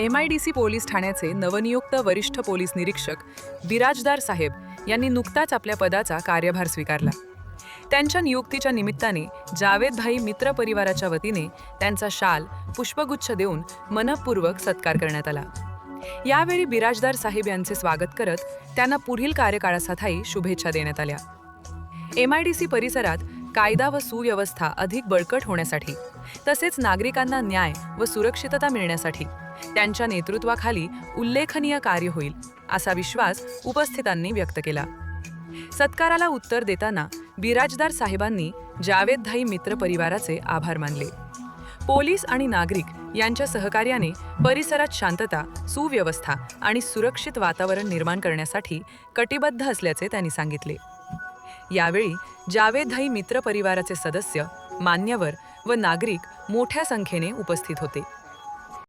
MIDC police ठाण्याचे नवनियुक्त वरिष्ठ पोलीस निरीक्षक बिराजदार साहेब यांनी नुकताच आपल्या पदाचा कार्यभार स्वीकारला. त्यांच्या नियुक्तीच्या निमित्ताने जावेद भाई मित्र परिवाराच्या वतीने त्यांचा शाल, पुष्पगुच्छ देऊन मनःपूर्वक सत्कार करण्यात आला. यावेळी बिराजदार साहेब यांचे स्वागत करत त्यांना पुढील कार्यकाळासाठी शुभेच्छा देण्यात आल्या. MIDC परिसरात कायदा व सुव्यवस्था अधिक बळकट होण्यासाठी तसेच नागरिकांना न्याय व सुरक्षितता मिळण्यासाठी त्यांच्या नेतृत्वाखाली उल्लेखनीय कार्य होईल असा विश्वास उपस्थितांनी व्यक्त केला. सत्काराला उत्तर देताना बिराजदार साहेबांनी जावेद भाई मित्र परिवाराचे आभार मानले. पोलीस आणि नागरिक यांच्या सहकार्याने परिसरात शांतता, सुव्यवस्था आणि सुरक्षित वातावरण निर्माण करण्यासाठी कटिबद्ध असल्याचे त्यांनी सांगितले. यावेळी जावेद भाई मित्र परिवाराचे सदस्य, मान्यवर व नागरिक मोठ्या संख्येने उपस्थित होते.